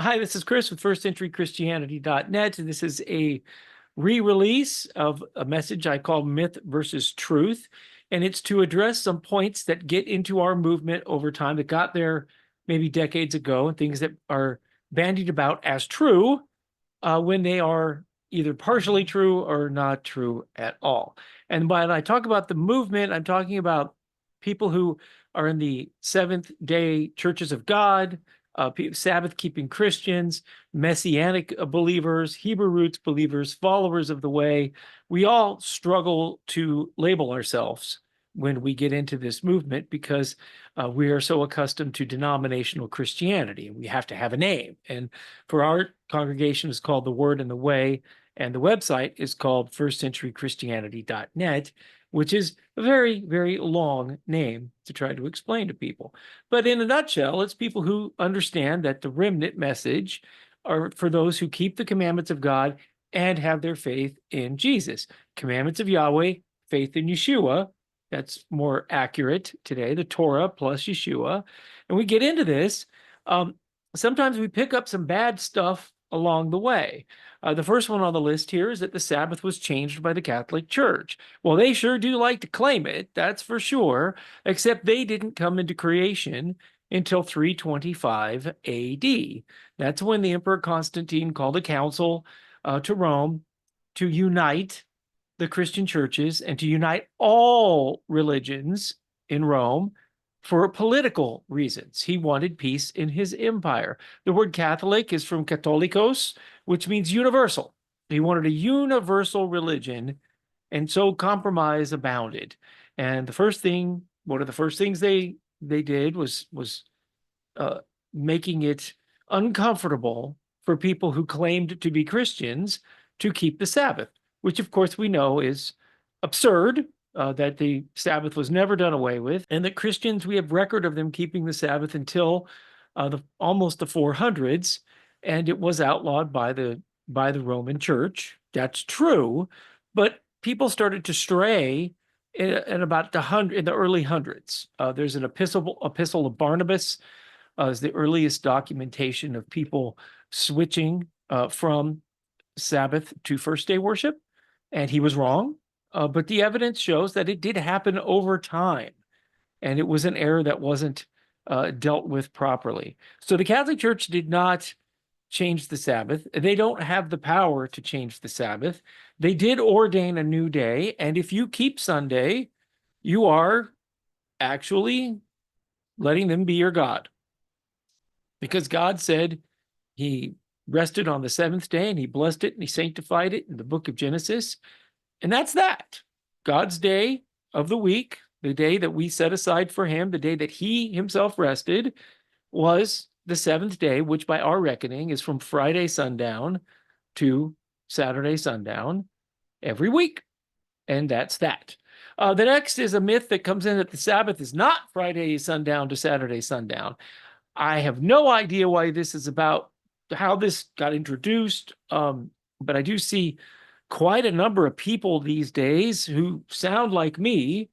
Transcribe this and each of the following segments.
Hi, this is Chris with firstcenturychristianity.net. This is a re-release of a message I call Myth versus Truth, and it's to address some points that get into our movement over time that got there maybe decades ago, and things that are bandied about as true when they are either partially true or not true at all. And when I talk about the movement, I'm talking about people who are in the Seventh-day Churches of God, Sabbath-keeping Christians, Messianic believers, Hebrew roots believers, followers of the way. We all struggle to label ourselves when we get into this movement because we are so accustomed to denominational Christianity. We have to have a name. And for our congregation, it's called The Word and the Way, and the website is called firstcenturychristianity.net, which is a very, very long name to try to explain to people. But in a nutshell, it's people who understand that the remnant message are for those who keep the commandments of God and have their faith in Jesus. Commandments of Yahweh, faith in Yeshua. That's more accurate today, the Torah plus Yeshua. And we get into this. Sometimes we pick up some bad stuff along the way. The first one on the list here is that the Sabbath was changed by the Catholic Church. Well, they sure do like to claim it, that's for sure, except they didn't come into creation until 325 AD. That's when the Emperor Constantine called a council to Rome to unite the Christian churches and to unite all religions in Rome for political reasons. He wanted peace in his empire. The word Catholic is from Catholicos, which means universal. He wanted a universal religion, and so compromise abounded. And one of the first things they did was making it uncomfortable for people who claimed to be Christians to keep the Sabbath, which of course we know is absurd. That the Sabbath was never done away with, and that Christians, we have record of them keeping the Sabbath until almost the 400s, and it was outlawed by the Roman Church. That's true, but people started to stray in about in the early hundreds. There's an epistle of Barnabas is the earliest documentation of people switching from Sabbath to first day worship, and he was wrong. But the evidence shows that it did happen over time, and it was an error that wasn't dealt with properly. So the Catholic Church did not change the Sabbath. They don't have the power to change the Sabbath. They did ordain a new day, and if you keep Sunday, you are actually letting them be your God. Because God said he rested on the seventh day, and he blessed it, and he sanctified it in the book of Genesis. And that's that. God's day of the week, the day that we set aside for him, the day that he himself rested, was the seventh day, which by our reckoning is from Friday sundown to Saturday sundown every week. And that's that. The next is a myth that comes in that the Sabbath is not Friday sundown to Saturday sundown. I have no idea why this is about, how this got introduced, but I do see quite a number of people these days who sound like me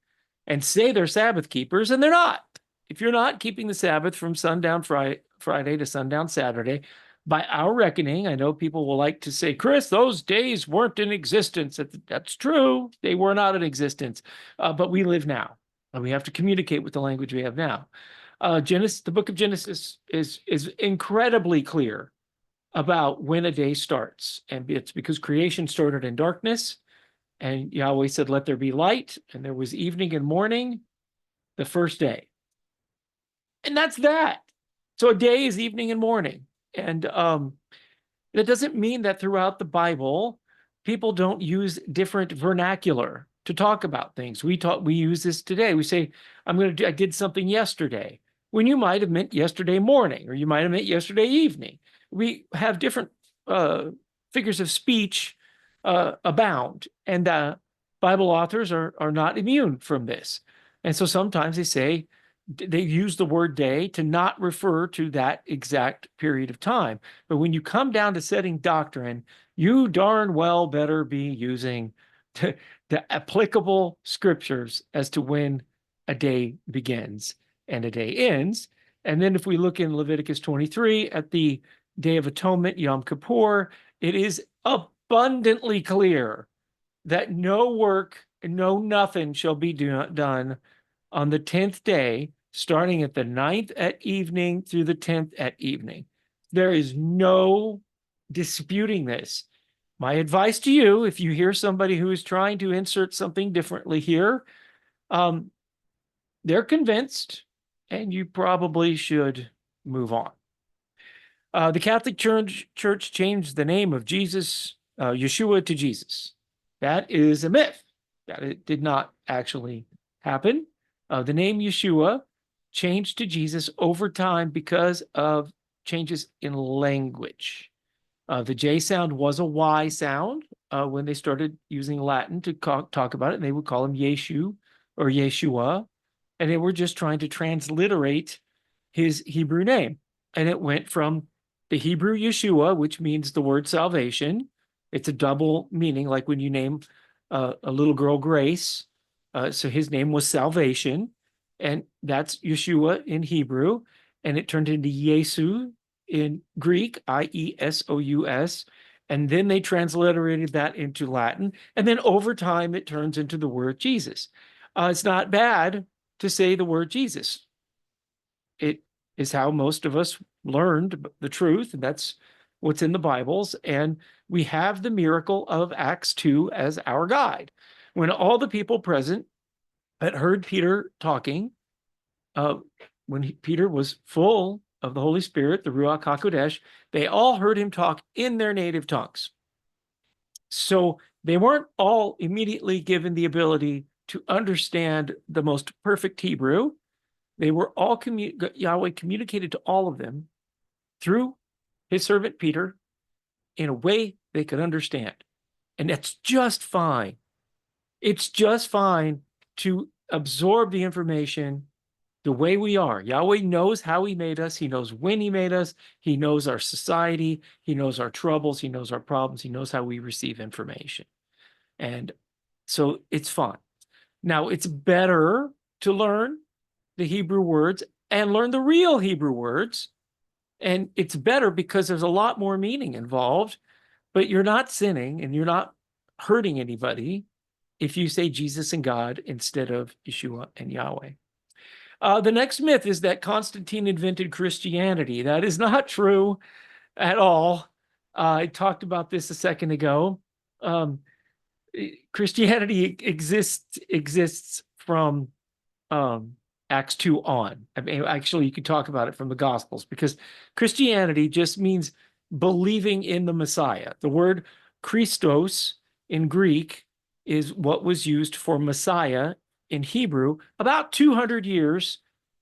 and say they're Sabbath keepers, and they're not. If you're not keeping the Sabbath from sundown Friday to sundown Saturday, by our reckoning, I know people will like to say, Chris, those days weren't in existence. That's true. They were not in existence, but we live now, and we have to communicate with the language we have now. The book of Genesis is incredibly clear about when a day starts. And it's because creation started in darkness, and Yahweh said, let there be light, and there was evening and morning the first day. And that's that. So a day is evening and morning. And that doesn't mean that throughout the Bible, people don't use different vernacular to talk about things. We use this today. We say, I did something yesterday, when you might have meant yesterday morning, or you might have meant yesterday evening. We have different figures of speech abound, and Bible authors are not immune from this. And so sometimes they use the word day to not refer to that exact period of time. But when you come down to setting doctrine, you darn well better be using the applicable scriptures as to when a day begins and a day ends. And then if we look in Leviticus 23 at the Day of Atonement, Yom Kippur, it is abundantly clear that no work, no nothing shall be done on the 10th day, starting at the 9th at evening through the 10th at evening. There is no disputing this. My advice to you, if you hear somebody who is trying to insert something differently here, they're convinced, and you probably should move on. The Catholic Church changed the name of Jesus, Yeshua, to Jesus. That is a myth. That it did not actually happen. The name Yeshua changed to Jesus over time because of changes in language. The J sound was a Y sound when they started using Latin to talk about it, and they would call him Yeshu or Yeshua, and they were just trying to transliterate his Hebrew name. And it went from the Hebrew Yeshua, which means the word salvation. It's a double meaning, like when you name a little girl Grace. So his name was Salvation, and that's Yeshua in Hebrew. And it turned into Yesu in Greek, Iesous. And then they transliterated that into Latin. And then over time, it turns into the word Jesus. It's not bad to say the word Jesus. It is how most of us learned the truth, and that's what's in the Bibles. And we have the miracle of Acts 2 as our guide. When all the people present had heard Peter talking, when Peter was full of the Holy Spirit, the Ruach HaKodesh, they all heard him talk in their native tongues. So they weren't all immediately given the ability to understand the most perfect Hebrew. They were all, Yahweh communicated to all of them through his servant Peter in a way they could understand. And that's just fine. It's just fine to absorb the information the way we are. Yahweh knows how he made us. He knows when he made us. He knows our society. He knows our troubles. He knows our problems. He knows how we receive information. And so it's fine. Now, it's better to learn the Hebrew words and learn the real Hebrew words. And it's better because there's a lot more meaning involved, but you're not sinning and you're not hurting anybody if you say Jesus and God instead of Yeshua and Yahweh. The next myth is that Constantine invented Christianity. That is not true at all. I talked about this a second ago. Christianity exists from Acts 2 on. I mean, actually, you could talk about it from the Gospels, because Christianity just means believing in the Messiah. The word Christos in Greek is what was used for Messiah in Hebrew about 200 years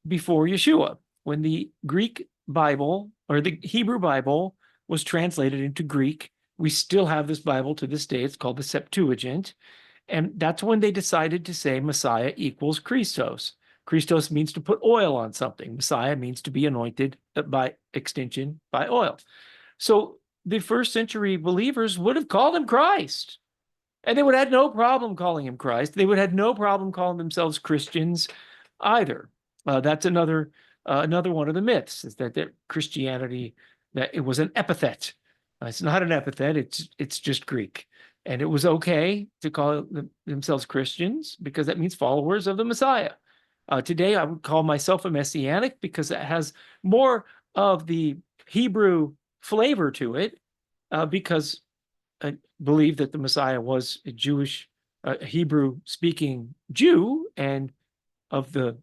before Yeshua. When the Greek Bible or the Hebrew Bible was translated into Greek, we still have this Bible to this day. It's called the Septuagint. And that's when they decided to say Messiah equals Christos. Christos means to put oil on something. Messiah means to be anointed by extension by oil. So the first century believers would have called him Christ. And they would have had no problem calling him Christ. They would have had no problem calling themselves Christians either. That's another one of the myths, is that Christianity, that it was an epithet. It's not an epithet. It's just Greek. And it was okay to call themselves Christians because that means followers of the Messiah. Today, I would call myself a Messianic because it has more of the Hebrew flavor to it, because I believe that the Messiah was a Jewish, Hebrew-speaking Jew and of the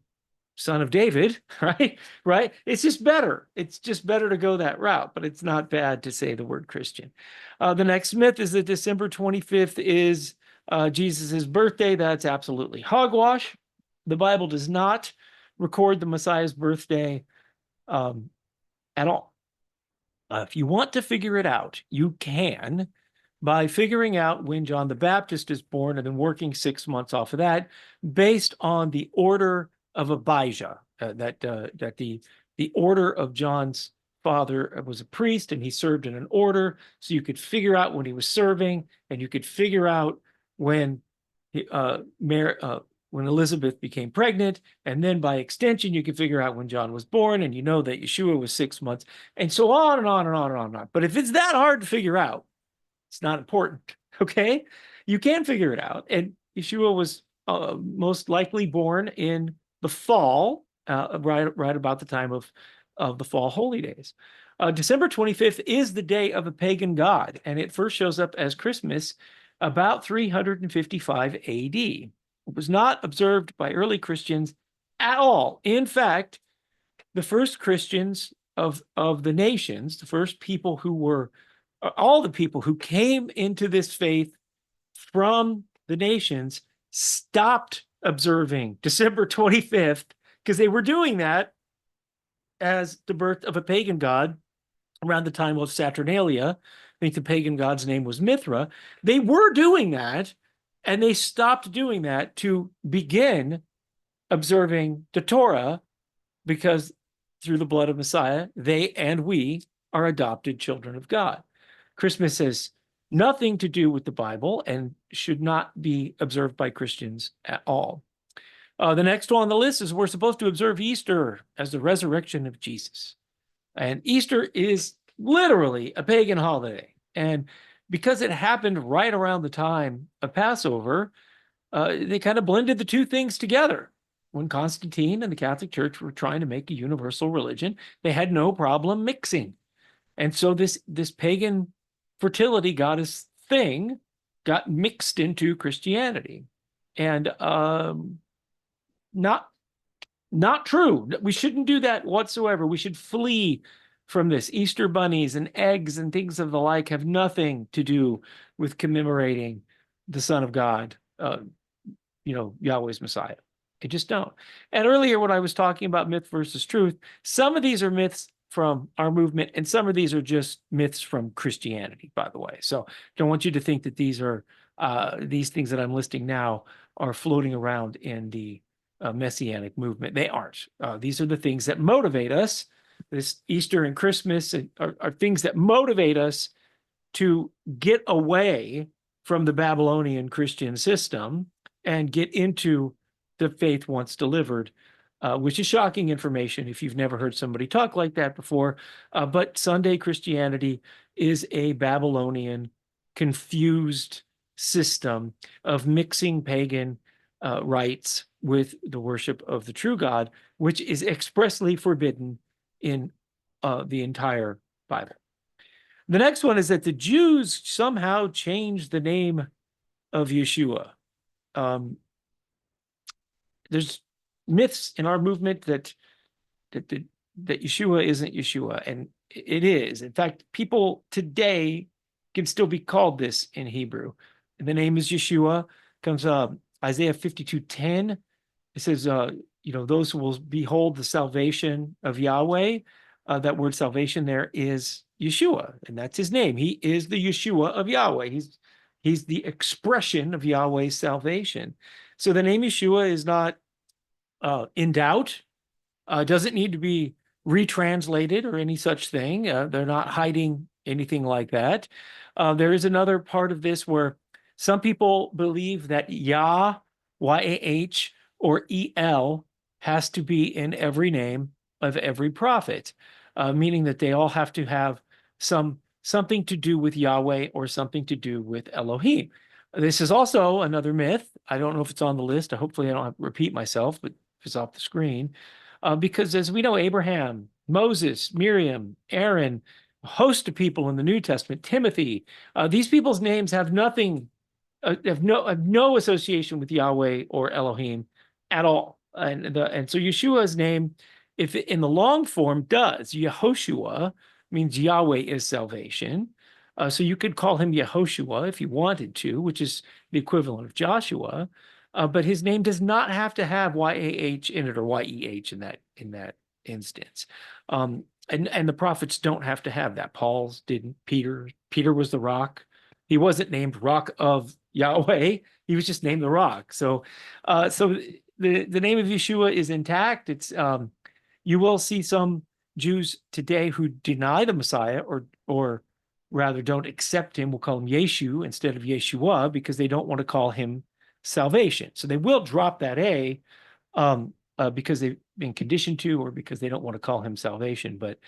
son of David, right? Right? It's just better. It's just better to go that route, but it's not bad to say the word Christian. The next myth is that December 25th is Jesus's birthday. That's absolutely hogwash. The Bible does not record the Messiah's birthday at all. If you want to figure it out, you can by figuring out when John the Baptist is born and then working 6 months off of that based on the order of Abijah, that the order of John's father was a priest and he served in an order. So you could figure out when he was serving, and you could figure out when when Elizabeth became pregnant. And then by extension, you can figure out when John was born, and you know that Yeshua was 6 months, and so on and on and on and on and on. But if it's that hard to figure out, it's not important, okay? You can figure it out. And Yeshua was most likely born in the fall, right about the time of the fall holy days. December 25th is the day of a pagan god, and it first shows up as Christmas about 355 AD. It was not observed by early Christians at all. In fact, the first Christians of the nations, the first people who were, all the people who came into this faith from the nations, stopped observing December 25th because they were doing that as the birth of a pagan god around the time of Saturnalia. I think the pagan god's name was Mithra. They were doing that, and they stopped doing that to begin observing the Torah, because through the blood of Messiah, they and we are adopted children of God. Christmas has nothing to do with the Bible and should not be observed by Christians at all. The next one on the list is we're supposed to observe Easter as the resurrection of Jesus. And Easter is literally a pagan holiday. And because it happened right around the time of Passover, they kind of blended the two things together. When Constantine and the Catholic Church were trying to make a universal religion, they had no problem mixing. And so this pagan fertility goddess thing got mixed into Christianity. And not true. We shouldn't do that whatsoever. We should flee from this. Easter bunnies and eggs and things of the like have nothing to do with commemorating the Son of God, Yahweh's Messiah. They just don't. And earlier when I was talking about myth versus truth, some of these are myths from our movement, and some of these are just myths from Christianity, by the way. So don't want you to think that these are these things that I'm listing now are floating around in the Messianic movement. They aren't. These are the things that motivate us. This Easter and Christmas are things that motivate us to get away from the Babylonian Christian system and get into the faith once delivered, which is shocking information if you've never heard somebody talk like that before. But Sunday Christianity is a Babylonian confused system of mixing pagan rites with the worship of the true God, which is expressly forbidden in the entire Bible. The next one is that the Jews somehow changed the name of Yeshua. There's myths in our movement that Yeshua isn't Yeshua, and it is. In fact, people today can still be called this in Hebrew. And the name is Yeshua. Comes Isaiah 52:10. It says, those who will behold the salvation of Yahweh. That word salvation there is Yeshua, and that's his name. He is the Yeshua of Yahweh. He's the expression of Yahweh's salvation. So the name Yeshua is not in doubt, doesn't need to be retranslated or any such thing. They're not hiding anything like that. There is another part of this where some people believe that Yah, Y-A-H, or E-L has to be in every name of every prophet, meaning that they all have to have something to do with Yahweh or something to do with Elohim. This is also another myth. I don't know if it's on the list. Hopefully I don't have to repeat myself, but if it's off the screen. Because as we know, Abraham, Moses, Miriam, Aaron, a host of people in the New Testament, Timothy, these people's names have nothing, have no association with Yahweh or Elohim at all. And so Yeshua's name, if it, in the long form, does. Yehoshua means Yahweh is salvation. So you could call him Yehoshua if you wanted to, which is the equivalent of Joshua. But his name does not have to have Y-A-H in it or Y-E-H in that instance. And the prophets don't have to have that. Paul's didn't. Peter was the rock. He wasn't named Rock of Yahweh. He was just named the Rock. So the name of Yeshua is intact. It's you will see some Jews today who deny the Messiah or rather don't accept him. We'll call him Yeshu instead of Yeshua because they don't want to call him salvation. So they will drop that A because they've been conditioned to, or because they don't want to call him salvation, but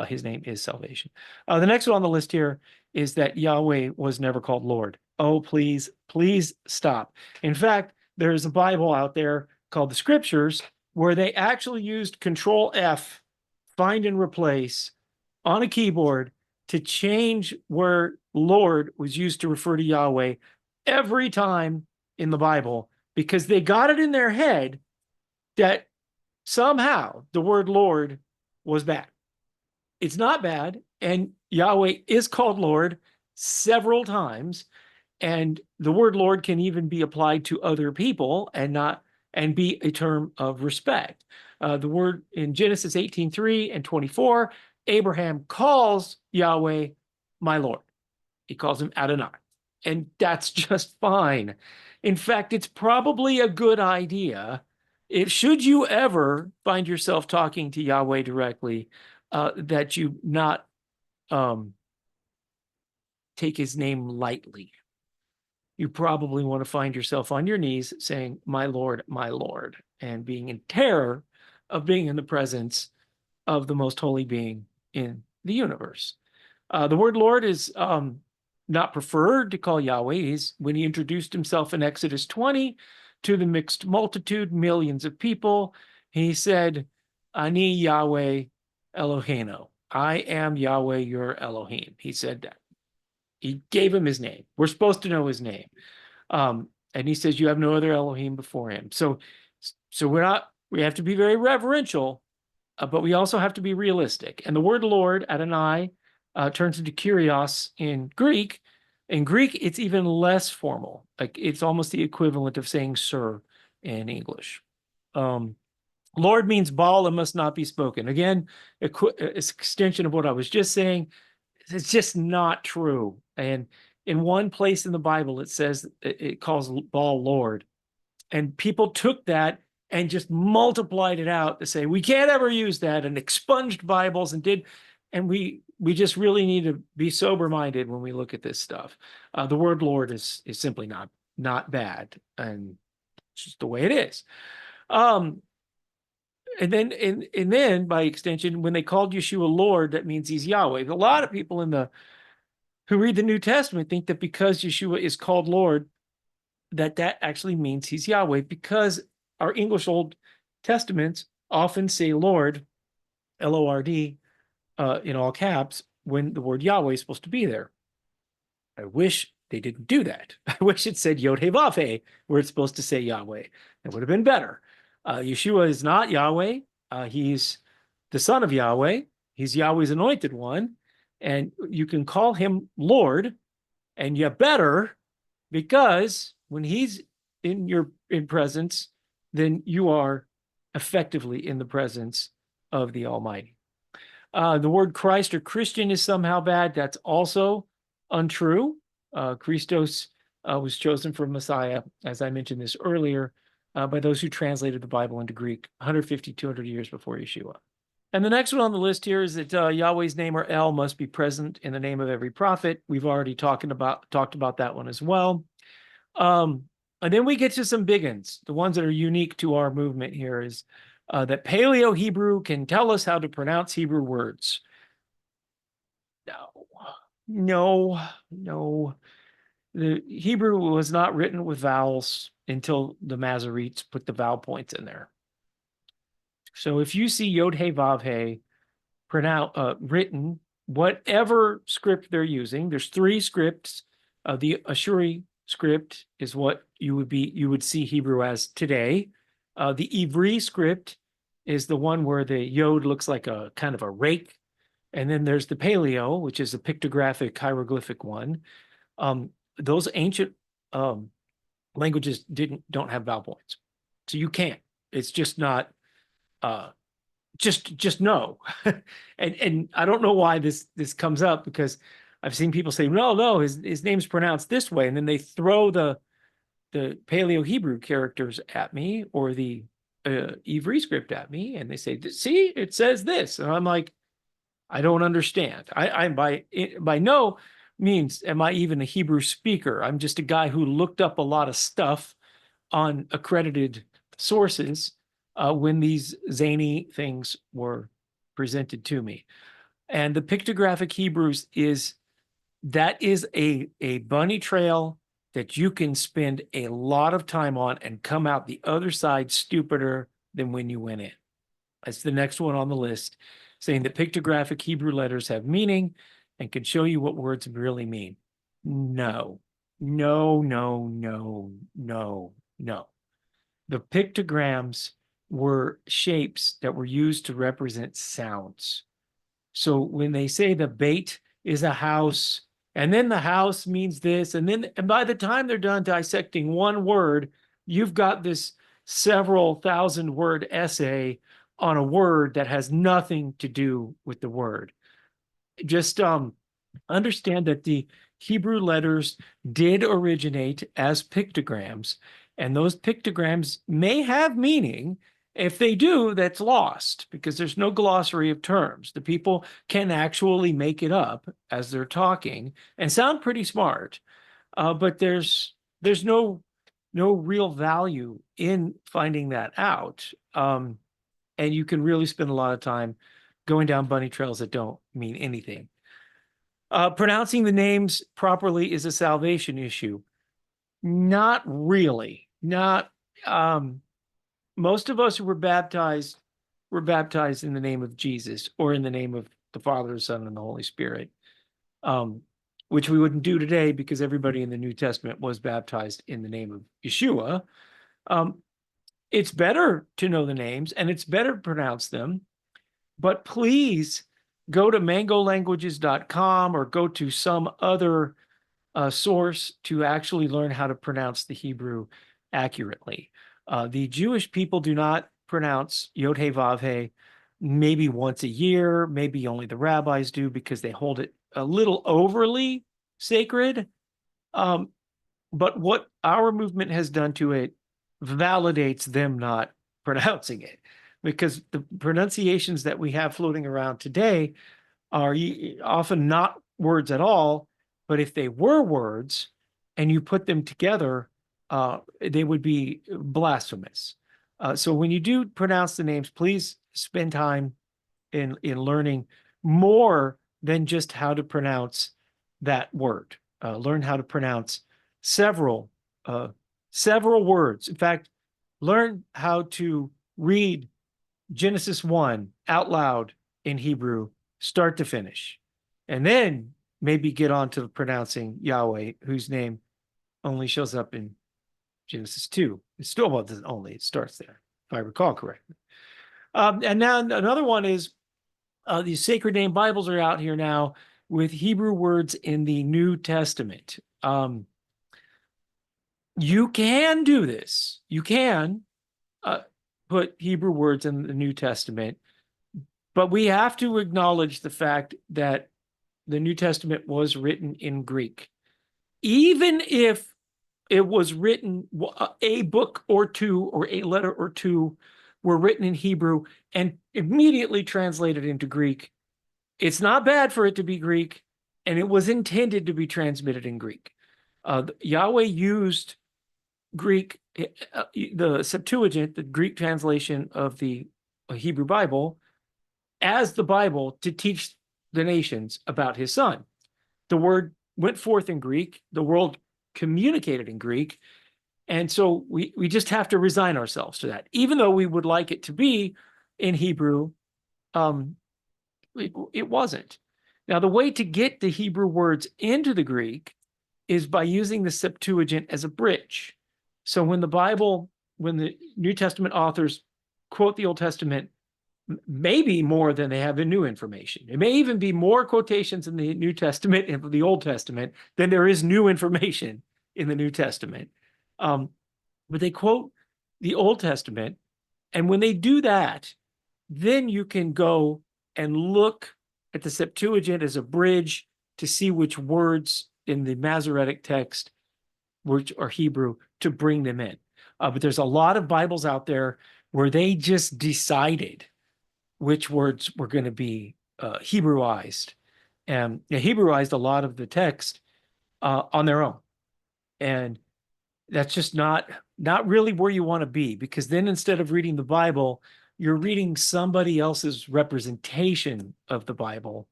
his name is salvation. The next one on the list here is that Yahweh was never called Lord. Oh, please, please stop. In fact, there's a Bible out there called the Scriptures where they actually used Control F, find and replace on a keyboard to change where Lord was used to refer to Yahweh every time in the Bible, because they got it in their head that somehow the word Lord was bad. It's not bad, and Yahweh is called Lord several times, and the word Lord can even be applied to other people and be a term of respect. The word in Genesis 18:3 and 24, Abraham calls Yahweh my Lord. He calls him Adonai, and that's just fine. In fact, it's probably a good idea, should you ever find yourself talking to Yahweh directly, that you not take his name lightly. You probably want to find yourself on your knees saying, my Lord, and being in terror of being in the presence of the most holy being in the universe. The word Lord is not preferred to call Yahweh. When he introduced himself in Exodus 20 to the mixed multitude, millions of people, he said, Ani Yahweh Eloheinu. I am Yahweh your Elohim. He said that. He gave him his name. We're supposed to know his name. And he says, you have no other Elohim before him. So we have to be very reverential, but we also have to be realistic. And the word Lord, Adonai, turns into Kyrios in Greek. In Greek, it's even less formal. Like, it's almost the equivalent of saying sir in English. Lord means Baal and must not be spoken. Again, it's extension of what I was just saying. It's just not true. And in one place in the Bible, it says it calls Baal Lord. And people took that and just multiplied it out to say, we can't ever use that, and expunged Bibles and we just really need to be sober-minded when we look at this stuff. The word Lord is simply not bad, and it's just the way it is. And then by extension, when they called Yeshua Lord, that means he's Yahweh. A lot of people who read the New Testament think that because Yeshua is called Lord, that actually means he's Yahweh, because our English Old Testaments often say Lord, L-O-R-D, in all caps, when the word Yahweh is supposed to be there. I wish they didn't do that. I wish it said Yod He Vav He, where it's supposed to say Yahweh. That would have been better. Yeshua is not Yahweh. He's the son of Yahweh. He's Yahweh's anointed one. And you can call him Lord, and you better, because when he's in presence, then you are effectively in the presence of the Almighty. The word Christ or Christian is somehow bad. That's also untrue. Christos was chosen for Messiah, as I mentioned this earlier, by those who translated the Bible into Greek 150, 200 years before Yeshua. And the next one on the list here is that Yahweh's name, or El, must be present in the name of every prophet. We've already talked about that one as well. And then we get to some big ones. The ones that are unique to our movement here is that Paleo-Hebrew can tell us how to pronounce Hebrew words. No. The Hebrew was not written with vowels until the Masoretes put the vowel points in there. So if you see Yod He Vav He written, whatever script they're using, there's three scripts. The Ashuri script is what you would see Hebrew as today. The Ivri script is the one where the Yod looks like a kind of a rake. And then there's the Paleo, which is a pictographic hieroglyphic one. Those ancient languages don't have vowel points. So you can't. It's just not, just no. and I don't know why this comes up, because I've seen people say, no, his name's pronounced this way. And then they throw the Paleo-Hebrew characters at me, or the Ivri script at me, and they say, see, it says this. And I'm like, I don't understand. I'm by no means am I even a Hebrew speaker. I'm just a guy who looked up a lot of stuff on accredited sources when these zany things were presented to me. And the pictographic Hebrews is a bunny trail that you can spend a lot of time on and come out the other side stupider than when you went in. That's the next one on the list, saying that pictographic Hebrew letters have meaning and can show you what words really mean. No, no, no, no, no, no. The pictograms were shapes that were used to represent sounds. So when they say the bait is a house, and then the house means this, and by the time they're done dissecting one word, you've got this several thousand word essay on a word that has nothing to do with the word. Just understand that the Hebrew letters did originate as pictograms, and those pictograms may have meaning. If they do, that's lost because there's no glossary of terms. The people can actually make it up as they're talking and sound pretty smart, but there's no real value in finding that out. And you can really spend a lot of time going down bunny trails that don't mean anything. Pronouncing the names properly is a salvation issue. Not really. Not most of us who were baptized in the name of Jesus or in the name of the Father, the Son, and the Holy Spirit, which we wouldn't do today because everybody in the New Testament was baptized in the name of Yeshua. It's better to know the names and it's better to pronounce them, but please go to mangolanguages.com or go to some other source to actually learn how to pronounce the Hebrew accurately. The Jewish people do not pronounce Yod He Vav He maybe once a year, maybe only the rabbis do because they hold it a little overly sacred. But what our movement has done to it validates them not pronouncing it, because the pronunciations that we have floating around today are often not words at all, but if they were words and you put them together, they would be blasphemous. So when you do pronounce the names, please spend time in learning more than just how to pronounce that word. Learn how to pronounce several words. In fact, learn how to read Genesis 1 out loud in Hebrew, start to finish. And then maybe get on to pronouncing Yahweh, whose name only shows up in Genesis 2. It still, well, it doesn't only, it starts there, if I recall correctly. And now another one is these sacred name Bibles are out here now with Hebrew words in the New Testament. You can do this. You can put Hebrew words in the New Testament, but we have to acknowledge the fact that the New Testament was written in Greek. Even if it was written, a book or two or a letter or two were written in Hebrew and immediately translated into Greek, it's not bad for it to be Greek, and it was intended to be transmitted in Greek. Yahweh used Greek, the Septuagint, the Greek translation of the Hebrew Bible, as the Bible to teach the nations about his son. The word went forth in Greek, the world communicated in Greek, and so we just have to resign ourselves to that. Even though we would like it to be in Hebrew, it wasn't. Now, the way to get the Hebrew words into the Greek is by using the Septuagint as a bridge. So when the New Testament authors quote the Old Testament, maybe more than they have in new information. It may even be more quotations in the New Testament and the Old Testament than there is new information in the New Testament. But they quote the Old Testament, and when they do that, then you can go and look at the Septuagint as a bridge to see which words in the Masoretic text, which are Hebrew, to bring them in. But there's a lot of Bibles out there where they just decided which words were going to be Hebrewized, and they Hebrewized a lot of the text on their own. And that's just not not really where you want to be, because then instead of reading the Bible, you're reading somebody else's representation of the Bible.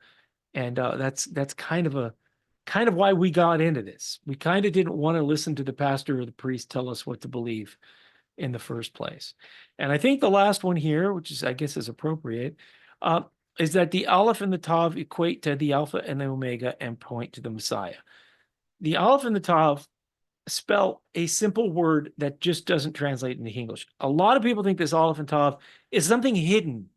And that's kind of why we got into this. We kind of didn't want to listen to the pastor or the priest tell us what to believe in the first place. And I think the last one here, which is, I guess, is appropriate, uh, is that the Aleph and the Tav equate to the Alpha and the Omega and point to the Messiah. The Aleph and the Tav spell a simple word that just doesn't translate into English. A lot of people think this Aleph and Tav is something hidden,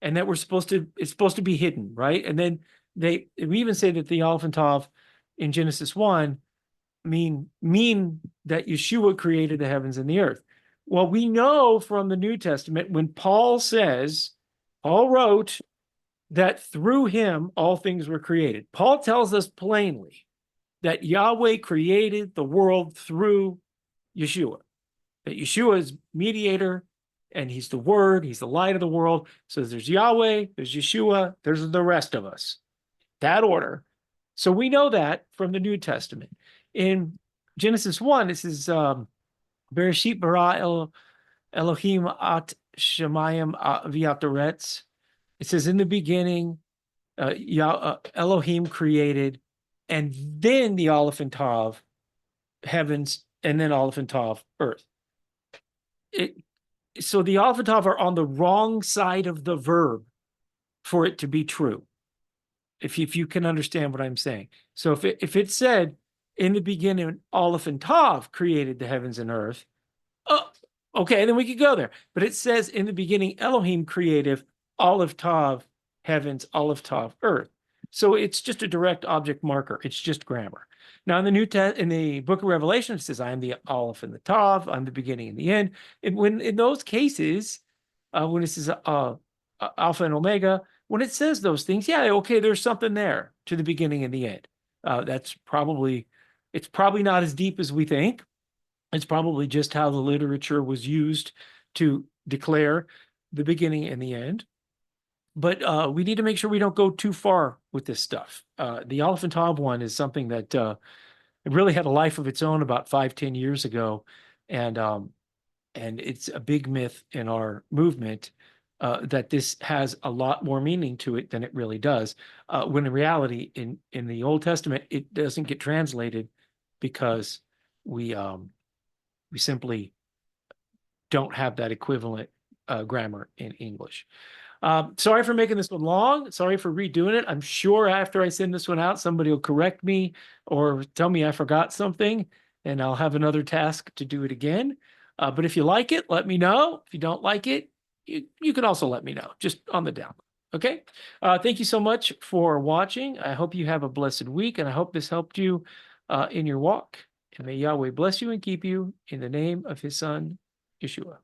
and that it's supposed to be hidden, right? And then we even say that the Aleph and Tav in Genesis 1 mean that Yeshua created the heavens and the earth. Well, we know from the New Testament when Paul wrote that through him all things were created. Paul tells us plainly that Yahweh created the world through Yeshua, that Yeshua is mediator, and he's the word, he's the light of the world. So there's Yahweh, there's Yeshua, there's the rest of us. That order. So we know that from the New Testament. In Genesis 1, this is Bereshit bara Elohim at Shemayim v'ataretz. It says, in the beginning, Elohim created, and then the Aleph and Tav, heavens, and then Aleph and Tav, earth. So the Aleph and Tav are on the wrong side of the verb for it to be true, if you can understand what I'm saying. So if it said, in the beginning, Aleph and Tav created the heavens and earth, okay, then we could go there. But it says, in the beginning, Elohim creative, Aleph Tav, heavens, Aleph Tav, earth. So it's just a direct object marker. It's just grammar. Now in the book of Revelation, it says, I am the Aleph and the Tav, I'm the beginning and the end. And when in those cases, when it says Alpha and Omega, when it says those things, yeah, okay, there's something there to the beginning and the end. It's probably not as deep as we think. It's probably just how the literature was used to declare the beginning and the end. But we need to make sure we don't go too far with this stuff. The Aleph and Tav one is something that it really had a life of its own about 5-10 years ago. And it's a big myth in our movement that this has a lot more meaning to it than it really does. When in reality, in the Old Testament, it doesn't get translated because we simply don't have that equivalent grammar in English. Sorry for making this one long. Sorry for redoing it. I'm sure after I send this one out, somebody will correct me or tell me I forgot something, and I'll have another task to do it again. But if you like it, let me know. If you don't like it, you can also let me know, just on the down. Okay? Thank you so much for watching. I hope you have a blessed week, and I hope this helped you in your walk. And may Yahweh bless you and keep you in the name of his son, Yeshua.